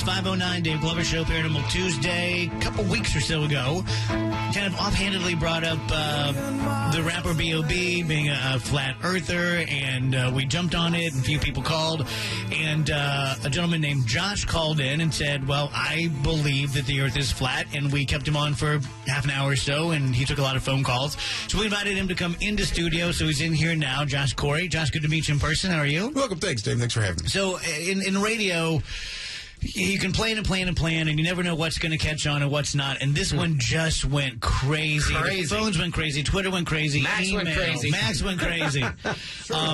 509 Dave Glover Show, Paranormal Tuesday. A couple weeks or so ago, kind of offhandedly brought up the rapper B.O.B. being a flat earther, and we jumped on it, and a few people called, and a gentleman named Josh called in and said, well, I believe that the earth is flat, and we kept him on for half an hour or so, and he took a lot of phone calls. So we invited him to come into studio, so he's in here now. Josh Corey. Josh, good to meet you in person. How are you? Welcome. Thanks, Dave. Thanks for having me. So in radio, you can plan and plan and plan, and you never know what's going to catch on and what's not. And this one just went crazy. The phones went crazy. Twitter went crazy. Max went crazy. Max went crazy.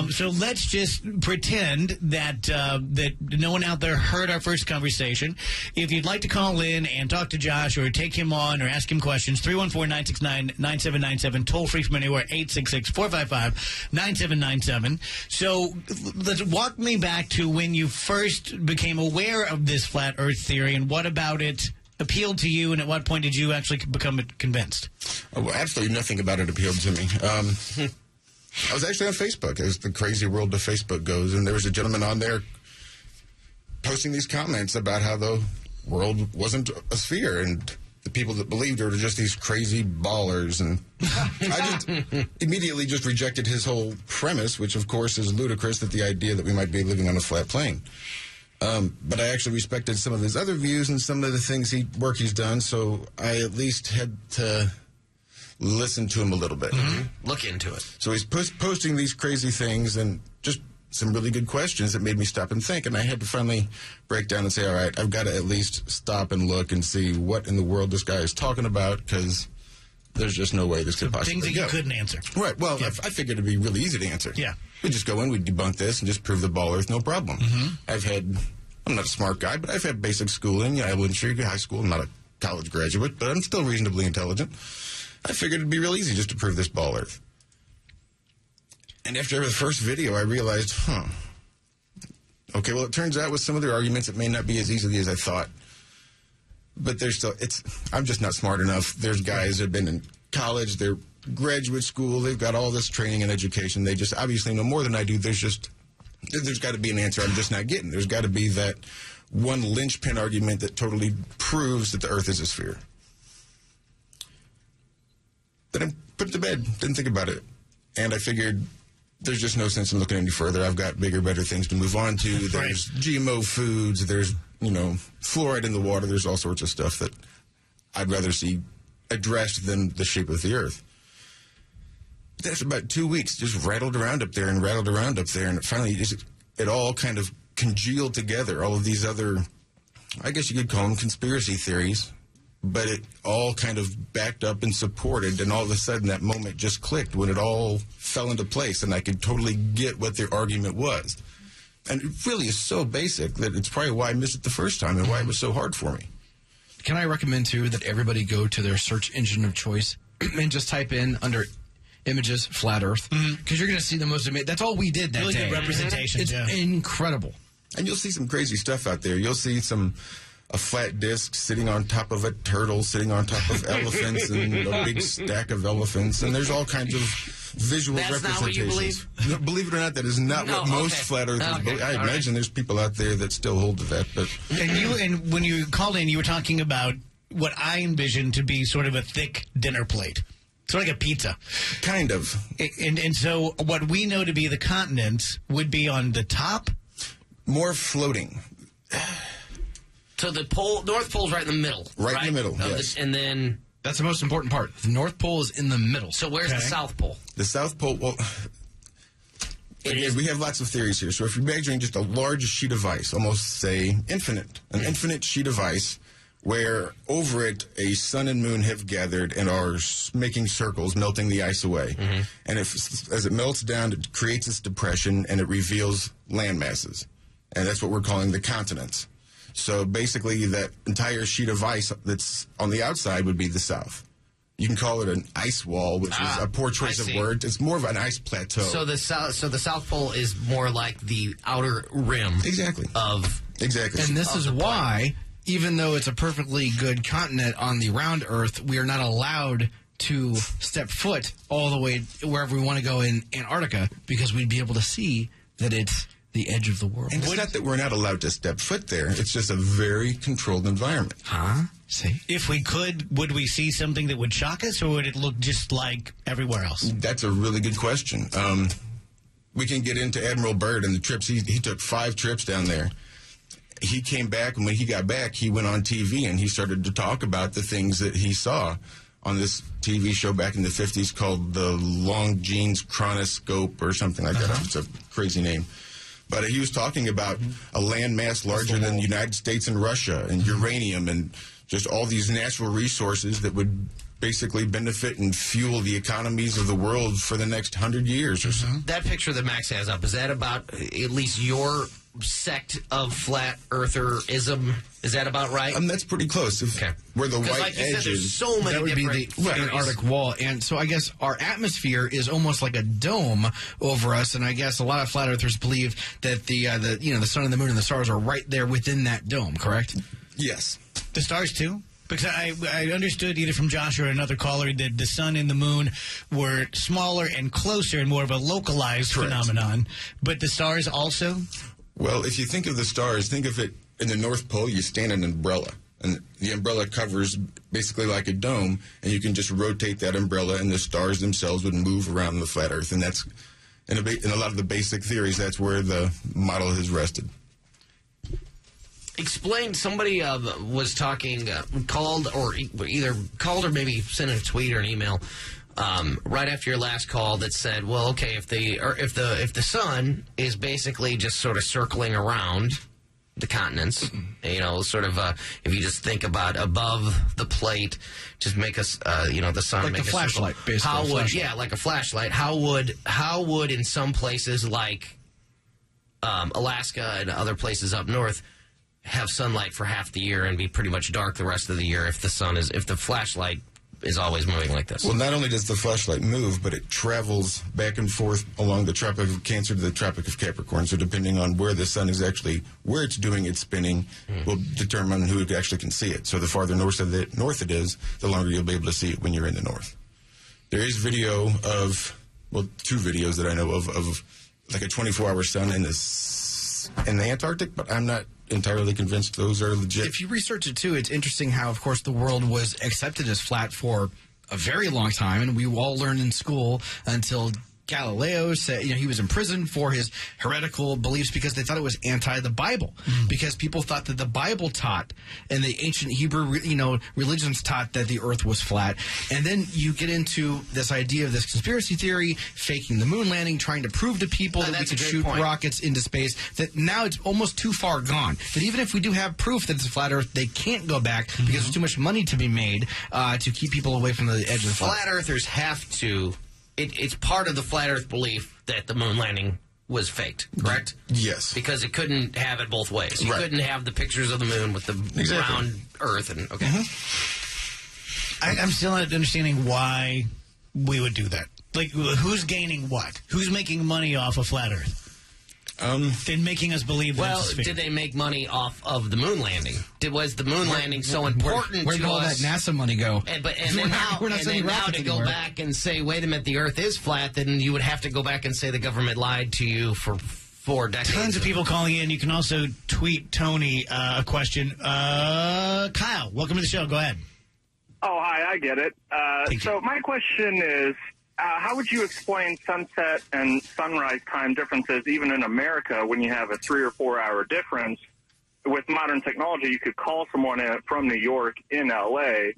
So let's just pretend that that no one out there heard our first conversation. If you'd like to call in and talk to Josh or take him on or ask him questions, 314-969-9797, toll free from anywhere, 866-455-9797. So let's walk me back to when you first became aware of this flat earth theory, and what about it appealed to you, and at what point did you actually become convinced? Oh, well, absolutely nothing about it appealed to me. I was actually on Facebook, as the crazy world of Facebook goes, and there was a gentleman on there posting these comments about how the world wasn't a sphere, and the people that believed it were just these crazy ballers, and I just immediately just rejected his whole premise, which of course is ludicrous, that the idea that we might be living on a flat plane. But I actually respected some of his other views and some of the things he's done, so I at least had to listen to him a little bit. Mm-hmm. Look into it. So he's posting these crazy things and just some really good questions that made me stop and think, and I had to finally break down and say, all right, I've got to at least stop and look and see what in the world this guy is talking about, because there's just no way this could possibly things that you couldn't answer. Right. Well, yeah. I figured it'd be really easy to answer. Yeah. We'd just go in, we'd debunk this, and just prove the ball earth, no problem. Mm-hmm. I'm not a smart guy, but I've had basic schooling. I wouldn't sure high school. I'm not a college graduate, but I'm still reasonably intelligent. I figured it'd be real easy just to prove this ball earth. And after the first video, I realized, okay, well, it turns out with some of their arguments, it may not be as easily as I thought. But there's still, I'm just not smart enough. There's guys that have been in college, they're graduate school, they've got all this training and education. They just obviously know more than I do. There's got to be an answer I'm just not getting. There's got to be that one linchpin argument that totally proves that the earth is a sphere. Then I put it to bed, didn't think about it. And I figured there's just no sense in looking any further. I've got bigger, better things to move on to. There's GMO foods, there's, fluoride in the water, there's all sorts of stuff that I'd rather see addressed than the shape of the earth. But after about 2 weeks, just rattled around up there, and it finally it all kind of congealed together. All of these other, I guess you could call them conspiracy theories, but it all kind of backed up and supported, and all of a sudden that moment just clicked when it all fell into place, and I could totally get what their argument was. And it really is so basic that it's probably why I missed it the first time and why it was so hard for me. Can I recommend, too, that everybody go to their search engine of choice and just type in under images, flat earth, because you're going to see the most amazing. That's all we did that really day. Good representation. It's incredible. And you'll see some crazy stuff out there. You'll see a flat disc sitting on top of a turtle, sitting on top of elephants, and a big stack of elephants. And there's all kinds of visual representations. Not what you believe? No, believe it or not, that is not what most flat earthers believe. I imagine there's people out there that still hold to that. But and when you called in, you were talking about what I envisioned to be sort of a thick dinner plate. Sort of like a pizza. Kind of. And so what we know to be the continents would be on the top? More floating. So the North Pole's right in the middle. Right in the middle, yes. And then... That's the most important part. The North Pole is in the middle. So where's the South Pole? The South Pole, well... Again, we have lots of theories here. So if you're measuring just a large sheet of ice, almost, say, infinite, an infinite sheet of ice, where over it a sun and moon have gathered and are making circles, melting the ice away. And as it melts down, it creates this depression and it reveals land masses. And that's what we're calling the continents. So basically that entire sheet of ice that's on the outside would be the South. You can call it an ice wall, which is a poor choice of words. It's more of an ice plateau. So the South Pole is more like the outer rim. Exactly. Exactly. And this is why, even though it's a perfectly good continent on the round Earth, we are not allowed to step foot all the way wherever we want to go in Antarctica, because we'd be able to see that it's the edge of the world. And it's not that we're not allowed to step foot there. It's just a very controlled environment. Huh? See? If we could, would we see something that would shock us, or would it look just like everywhere else? That's a really good question. We can get into Admiral Byrd and the trips. He took 5 trips down there. He came back, and when he got back, he went on TV, and he started to talk about the things that he saw on this TV show back in the 50s called the Longines Chronoscope or something like that. It's a crazy name. But he was talking about a landmass larger than the United States and Russia, and uranium, and just all these natural resources that would basically benefit and fuel the economies of the world for the next 100 years or so. That picture that Max has up, is that about at least your sect of flat eartherism? Is that about right? That's pretty close. Okay. Where the white like you edge said, there's is. so many That would be different the Antarctic wall. And so I guess our atmosphere is almost like a dome over us. And I guess a lot of flat earthers believe that the sun and the moon and the stars are right there within that dome, correct? Yes. The stars, too? Because I understood either from Josh or another caller that the sun and the moon were smaller and closer and more of a localized phenomenon. But the stars also? Well, if you think of the stars, think of it in the North Pole, you stand an umbrella. And the umbrella covers basically like a dome, and you can just rotate that umbrella, and the stars themselves would move around the flat Earth. And that's, in a lot of the basic theories, that's where the model has rested. Explain, somebody was talking, called or maybe sent a tweet or an email right after your last call that said, well, okay, if the sun is basically just sort of circling around the continents, sort of if you just think about above the plate, just make us the sun like make a a flashlight, circle. basically. Like a flashlight. How would in some places like Alaska and other places up north have sunlight for half the year and be pretty much dark the rest of the year if the flashlight is always moving like this? Well, not only does the flashlight move, but it travels back and forth along the Tropic of Cancer to the Tropic of Capricorn. So depending on where the sun is actually, where it's doing its spinning, will determine who actually can see it. So the farther north it is, the longer you'll be able to see it when you're in the north. There is video of, well, 2 videos that I know of like a 24-hour sun in the Antarctic, but I'm not entirely convinced those are legit. If you research it, too, it's interesting how, of course, the world was accepted as flat for a very long time, and we all learned in school until Galileo said, he was in prison for his heretical beliefs because they thought it was anti the Bible. Because people thought that the Bible taught, and the ancient Hebrew, religions taught that the earth was flat. And then you get into this idea of this conspiracy theory, faking the moon landing, trying to prove to people that we could shoot rockets into space, that now it's almost too far gone. That even if we do have proof that it's a flat earth, they can't go back because there's too much money to be made to keep people away from the edge of the flat earthers have to. It's part of the flat Earth belief that the moon landing was faked, correct? Yes. Because it couldn't have it both ways. You couldn't have the pictures of the moon with the round Earth. And okay. I'm still not understanding why we would do that. Like, who's gaining what? Who's making money off of flat Earth? Than making us believe that it's a sphere. Did they make money off of the moon landing? Was the moon landing so important where did all that NASA money go? And then now to go back and say, wait a minute, the Earth is flat, then you would have to go back and say the government lied to you for 4 decades. Tons of people calling in. You can also tweet Tony a question. Kyle, welcome to the show. Go ahead. Oh, hi, I get it. So my question is, how would you explain sunset and sunrise time differences, even in America, when you have a 3 or 4 hour difference? With modern technology, you could call someone from New York in L.A.,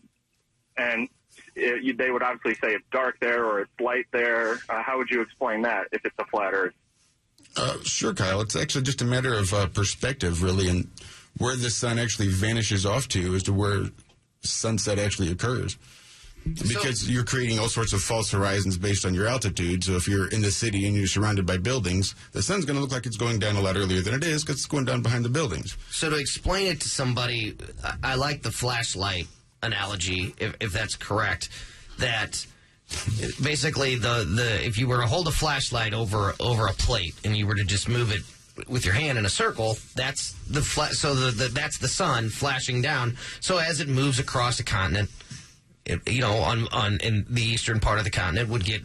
and they would obviously say it's dark there or it's light there. How would you explain that if it's a flat Earth? Sure, Kyle. It's actually just a matter of perspective, really, and where the sun actually vanishes off to as to where sunset actually occurs. Because you're creating all sorts of false horizons based on your altitude. So if you're in the city and you're surrounded by buildings, the sun's going to look like it's going down a lot earlier than it is because it's going down behind the buildings. So to explain it to somebody, I like the flashlight analogy, if that's correct, that basically if you were to hold a flashlight over a plate and you were to just move it with your hand in a circle, that's that's the sun flashing down. So as it moves across the continent, in the eastern part of the continent would get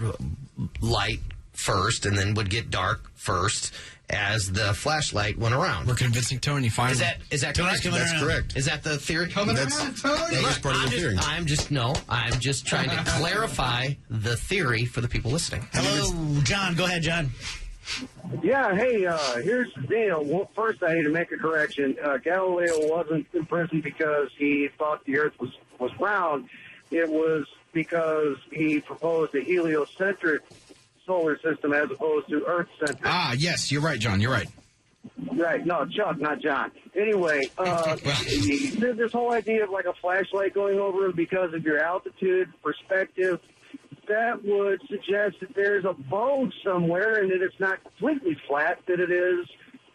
light first and then would get dark first as the flashlight went around. We're convincing Tony finally. Is that correct? That's correct. Is that the theory? That was part of the theory. I'm just trying to clarify the theory for the people listening. Hello, John. Go ahead, John. Yeah, hey, here's the deal. Well, first, I need to make a correction. Galileo wasn't in prison because he thought the Earth was round. It was because he proposed a heliocentric solar system as opposed to Earth-centric. Ah, yes, you're right, John. You're right. Right. No, Chuck, not John. Anyway, this whole idea of like a flashlight going over because of your altitude perspective, that would suggest that there's a bulge somewhere and that it's not completely flat, that it is,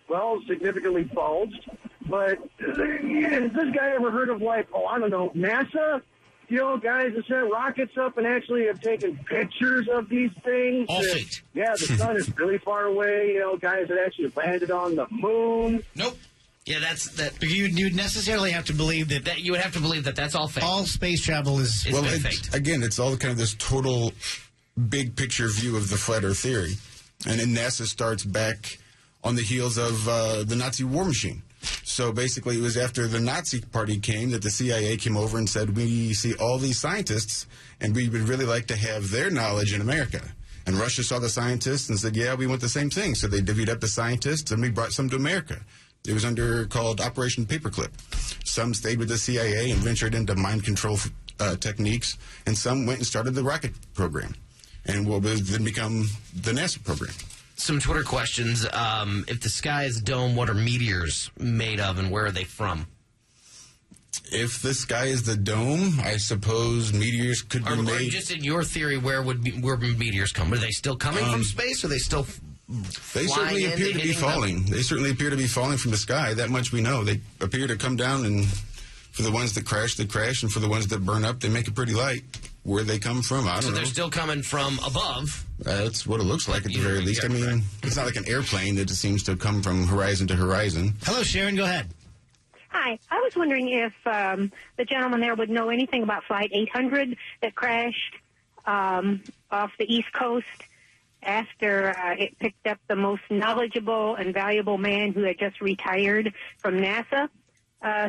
well, significantly bulged. But has this guy ever heard of, like, I don't know, NASA? You know, guys that sent rockets up and actually have taken pictures of these things. All fake. Yeah, the sun is really far away. You know, guys that actually landed on the moon. Nope. Yeah, that's that. You'd necessarily have to believe that You would have to believe that that's all fake. all space travel is It's been faked. Again, it's all kind of this total big picture view of the flat Earth theory. And then NASA starts back on the heels of the Nazi war machine. So basically, it was after the Nazi party came that the CIA came over and said, we see all these scientists, and we would really like to have their knowledge in America. And Russia saw the scientists and said, yeah, we want the same thing. So they divvied up the scientists, and we brought some to America. It was called Operation Paperclip. Some stayed with the CIA and ventured into mind control techniques, and some went and started the rocket program, and what would then become the NASA program. Some Twitter questions. If the sky is a dome, what are meteors made of, and where are they from? If the sky is the dome, I suppose meteors could be Or made. just in your theory, where meteors come? Are they still coming from space, or are they still They certainly flying appear in, to be hitting falling. They certainly appear to be falling from the sky. That much we know. They appear to come down, and for the ones that crash, they crash, and for the ones that burn up, they make it pretty light. Where they come from, I don't So know. they're still coming from above. That's what it looks like at the very least. I mean, it's not like an airplane that just seems to come from horizon to horizon. Hello, Sharon. Go ahead. Hi. I was wondering if the gentleman there would know anything about Flight 800 that crashed off the East Coast after it picked up the most knowledgeable and valuable man who had just retired from NASA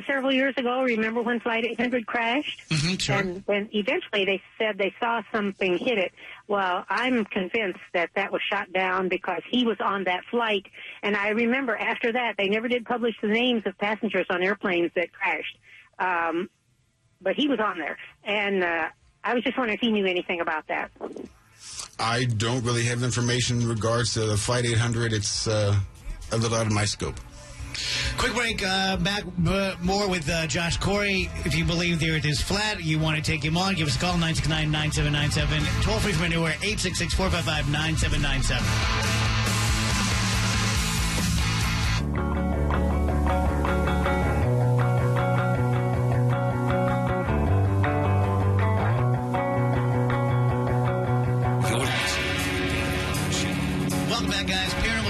several years ago. Remember when Flight 800 crashed? Sure. And then eventually they said they saw something hit it. Well, I'm convinced that was shot down because he was on that flight. And I remember after that, they never did publish the names of passengers on airplanes that crashed. But he was on there. And I was just wondering if he knew anything about that. I don't really have information in regards to the Flight 800. It's a little out of my scope. Quick break. Back more with Josh Corey. If you believe the Earth is flat, you want to take him on, give us a call, 969-9797. Toll free from anywhere, 866-455-9797.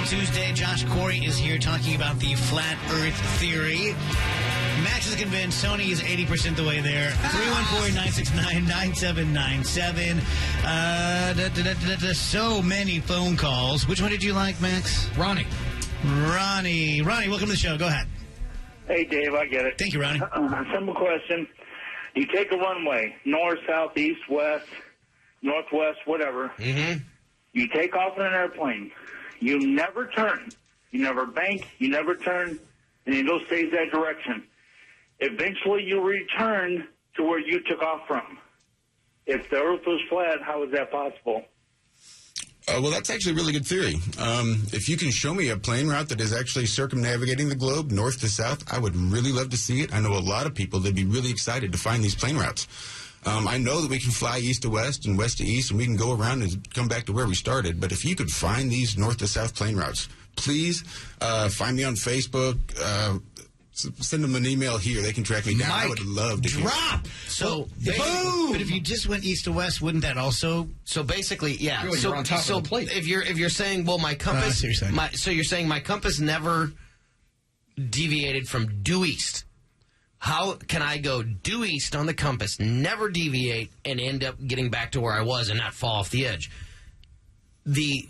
Tuesday. Josh Corey is here talking about the flat Earth theory. Max is convinced. Sony is 80% the way there. 314-969-9797. So many phone calls. Which one did you like, Max? Ronnie, welcome to the show. Go ahead. Hey, Dave, I get it. Thank you, Ronnie. Simple question. You take a runway, north, south, east, west, northwest, whatever. Mm-hmm. You take off in an airplane. You never turn. You never bank. You never turn. And you go stays that direction. Eventually, you return to where you took off from. If the Earth was flat, how is that possible? Well, that's actually a really good theory. If you can show me a plane route that is actually circumnavigating the globe, north to south, I would really love to see it. I know a lot of people that'd be really excited to find these plane routes. I know that we can fly east to west and west to east, and we can go around and come back to where we started. But if you could find these north to south plane routes, please find me on Facebook. Send them an email here. They can track me down. Mike, I would love to drop. So, boom. But if you just went east to west, wouldn't that also? So basically, yeah. You're so on top of the plate. If you're saying, well, my compass, so you're saying my compass never deviated from due east. How can I go due east on the compass, never deviate, and end up getting back to where I was and not fall off the edge? The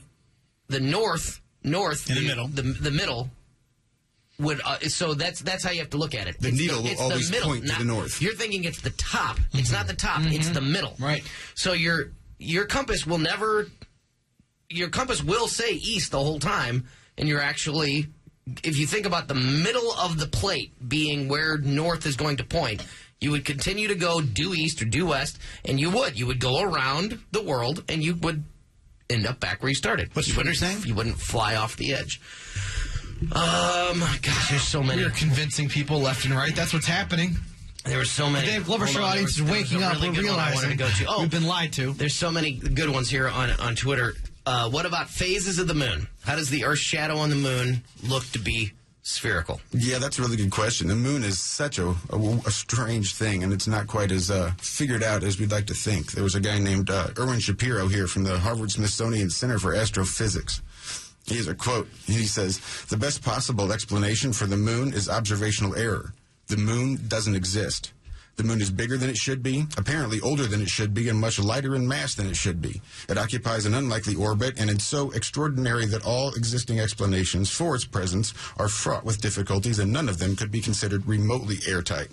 the north in the middle, the middle would. So that's how you have to look at it. The needle will always point to the north. You're thinking it's the top. It's not the top. It's the middle. Right. So your compass will never. Your compass will say east the whole time, and you're actually, if you think about the middle of the plate being where north is going to point, you would continue to go due east or due west, and you would go around the world, and you would end up back where you started. What's Twitter saying? You wouldn't fly off the edge. Gosh, there's so many. We're convincing people left and right. That's what's happening. There were so many. The Dave Glover Show audience is waking up. Really We're realizing we've been lied to. There's so many good ones here on Twitter. What about phases of the moon? How does the Earth's shadow on the moon look to be spherical? Yeah, that's a really good question. The moon is such a strange thing, and it's not quite as figured out as we'd like to think. There was a guy named Erwin Shapiro here from the Harvard-Smithsonian Center for Astrophysics. He has a quote. He says, "The best possible explanation for the moon is observational error. The moon doesn't exist. The moon is bigger than it should be, apparently older than it should be, and much lighter in mass than it should be. It occupies an unlikely orbit, and it's so extraordinary that all existing explanations for its presence are fraught with difficulties, and none of them could be considered remotely airtight."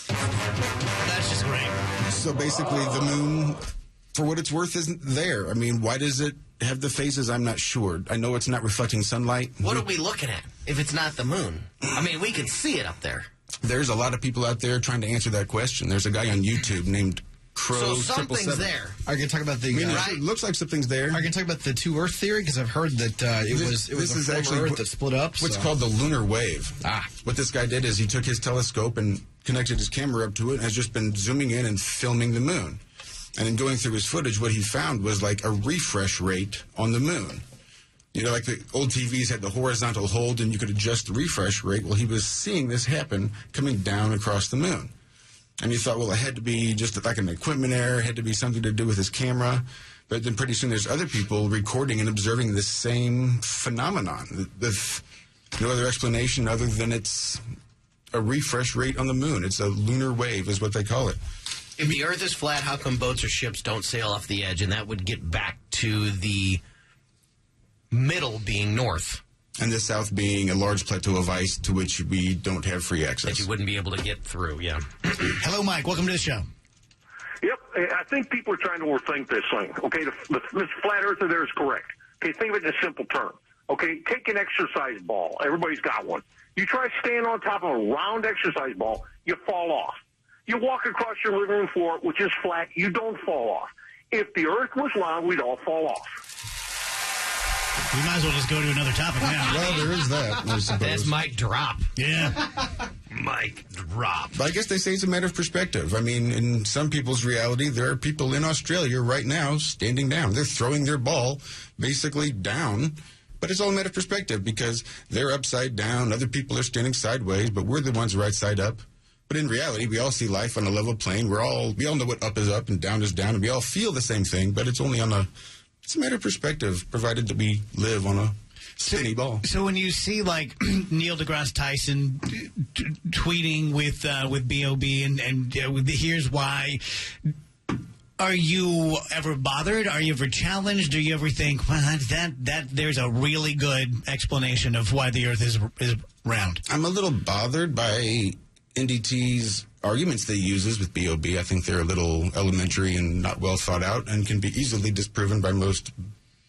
That's just great. So basically, the moon, for what it's worth, isn't there. I mean, why does it have the phases? I'm not sure. I know it's not reflecting sunlight. What are we looking at if it's not the moon? I mean, we can see it up there. There's a lot of people out there trying to answer that question. There's a guy on YouTube named Crow. So something's there. Are you going to talk about the... It looks like something's there. Are you going to talk about the two Earth theory? Because I've heard that it was a former Earth that split up. What's called the lunar wave. What this guy did is he took his telescope and connected his camera up to it and has just been zooming in and filming the moon. And in going through his footage, what he found was like a refresh rate on the moon. You know, like the old TVs had the horizontal hold and you could adjust the refresh rate. Well, he was seeing this happen coming down across the moon. And he thought, well, it had to be just like an equipment error. It had to be something to do with his camera. But then pretty soon there's other people recording and observing the same phenomenon with no other explanation other than it's a refresh rate on the moon. It's a lunar wave is what they call it. If the Earth is flat, how come boats or ships don't sail off the edge? And that would get back to the middle being north. And the south being a large plateau of ice to which we don't have free access. That you wouldn't be able to get through, yeah. Hello, Mike. Welcome to the show. Yep. I think people are trying to overthink this thing. Okay, this flat earther there is correct. Okay, think of it in a simple term. Okay, take an exercise ball. Everybody's got one. You try to stand on top of a round exercise ball, you fall off. You walk across your living room floor, which is flat, you don't fall off. If the earth was round, we'd all fall off. We might as well just go to another topic now. Well, there is that, I suppose. That's mic drop. Yeah. Mic drop. But I guess they say it's a matter of perspective. I mean, in some people's reality, there are people in Australia right now standing down. They're throwing their ball basically down. But it's all a matter of perspective because they're upside down. Other people are standing sideways, but we're the ones right side up. But in reality, we all see life on a level plane. We all know what up is up and down is down, and we all feel the same thing, but it's only it's a matter of perspective, provided that we live on a spinny ball. So when you see, like, Neil deGrasse Tyson tweeting with B.O.B. and here's why, are you ever bothered? Are you ever challenged? Do you ever think, well, that there's a really good explanation of why the Earth is round? I'm a little bothered by NDT's arguments they uses with B.O.B. I think they're a little elementary and not well thought out and can be easily disproven by most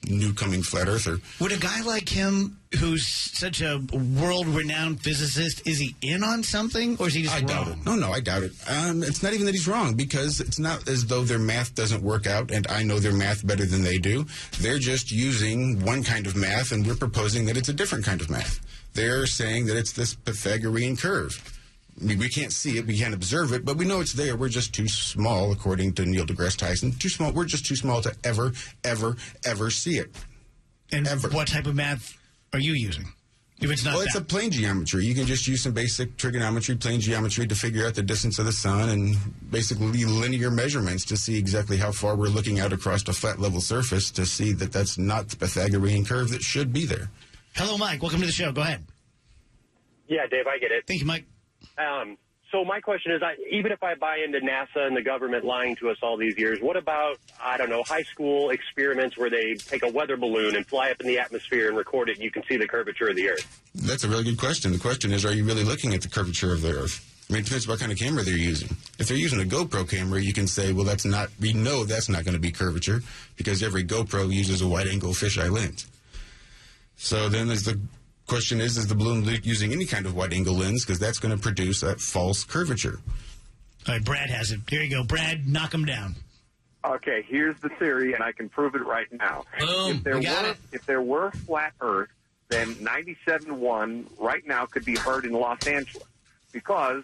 new-coming flat earther. Would a guy like him, who's such a world-renowned physicist, is he in on something, or is he just wrong? Doubt it. No, I doubt it. It's not even that he's wrong, because it's not as though their math doesn't work out, and I know their math better than they do. They're just using one kind of math, and we're proposing that it's a different kind of math. They're saying that it's this Pythagorean curve. I mean, we can't see it, we can't observe it, but we know it's there. We're just too small, according to Neil deGrasse Tyson. Too small. We're just too small to ever see it. And what type of math are you using? If it's not it's a plane geometry. You can just use some basic trigonometry, plane geometry to figure out the distance of the sun and basically linear measurements to see exactly how far we're looking out across a flat level surface to see that that's not the Pythagorean curve that should be there. Hello, Mike. Welcome to the show. Go ahead. Yeah, Dave, I get it. Thank you, Mike. So my question is, even if I buy into NASA and the government lying to us all these years, what about, I don't know, high school experiments where they take a weather balloon and fly up in the atmosphere and record it and you can see the curvature of the Earth? That's a really good question. The question is, are you really looking at the curvature of the Earth? I mean, it depends what kind of camera they're using. If they're using a GoPro camera, you can say, well, we know that's not going to be curvature because every GoPro uses a wide-angle fisheye lens. So then there's the question is the balloon using any kind of wide-angle lens? Because that's going to produce that false curvature. All right, Brad has it. Here you go. Brad, knock him down. Okay, here's the theory, and I can prove it right now. Boom, If there were flat Earth, then 97.1 right now could be heard in Los Angeles because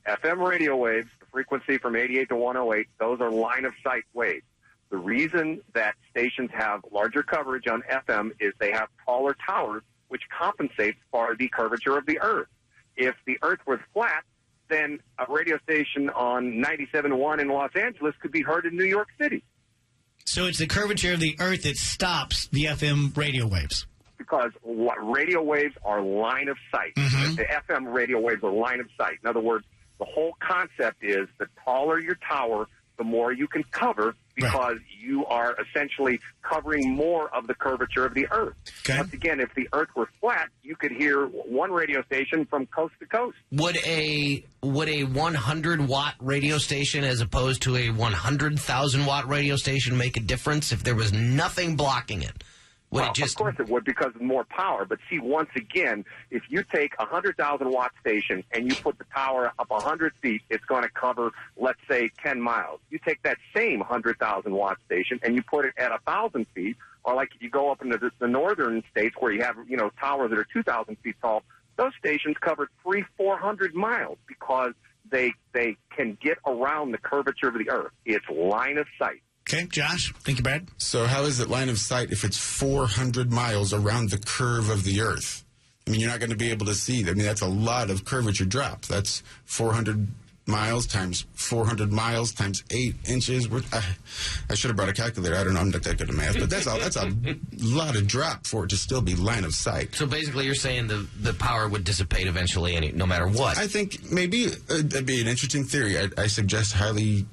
FM radio waves, the frequency from 88 to 108, those are line-of-sight waves. The reason that stations have larger coverage on FM is they have taller towers, which compensates for the curvature of the Earth. If the Earth was flat, then a radio station on 97.1 in Los Angeles could be heard in New York City. So it's the curvature of the Earth that stops the FM radio waves. Because radio waves are line of sight. Mm-hmm. The FM radio waves are line of sight. In other words, the whole concept is the taller your tower, the more you can cover because you are essentially covering more of the curvature of the Earth. Okay. Once again, if the Earth were flat, you could hear one radio station from coast to coast. Would a 100-watt radio station as opposed to a 100,000-watt radio station make a difference if there was nothing blocking it? Of course it would because of more power. But see, once again, if you take a 100,000-watt station and you put the tower up 100 feet, it's going to cover, let's say, 10 miles. You take that same 100,000-watt station and you put it at 1,000 feet, or like if you go up into the northern states where you have, towers that are 2,000 feet tall, those stations cover 300-400 miles because they can get around the curvature of the Earth. It's line of sight. Okay, Josh. Thank you, Brad. So how is it line of sight if it's 400 miles around the curve of the Earth? I mean, you're not going to be able to see. I mean, that's a lot of curvature drops. That's 400 miles times 400 miles times 8 inches. I should have brought a calculator. I don't know. I'm not that good at math. But that's a lot of drop for it to still be line of sight. So basically you're saying the power would dissipate eventually no matter what. I think maybe that'd be an interesting theory. I suggest highly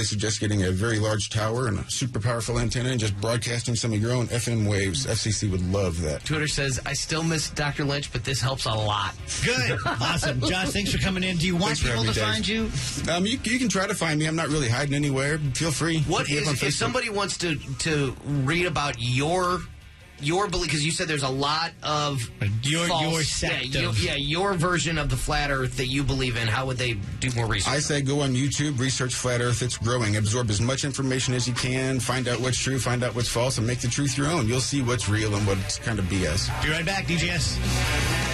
suggest getting a very large tower and a super powerful antenna and just broadcasting some of your own FM waves. FCC would love that. Twitter says, I still miss Dr. Lynch, but this helps a lot. Good. Awesome. Josh, thanks for coming in. Do you want people to find you? You can try to find me. I'm not really hiding anywhere. Feel free. What is, if somebody wants to read about your belief, because you said there's a lot of your version of the flat Earth that you believe in, how would they do more research? I say go on YouTube, research flat Earth. It's growing. Absorb as much information as you can, find out what's true, find out what's false, and make the truth your own. You'll see what's real and what's kind of BS. Be right back, DJS.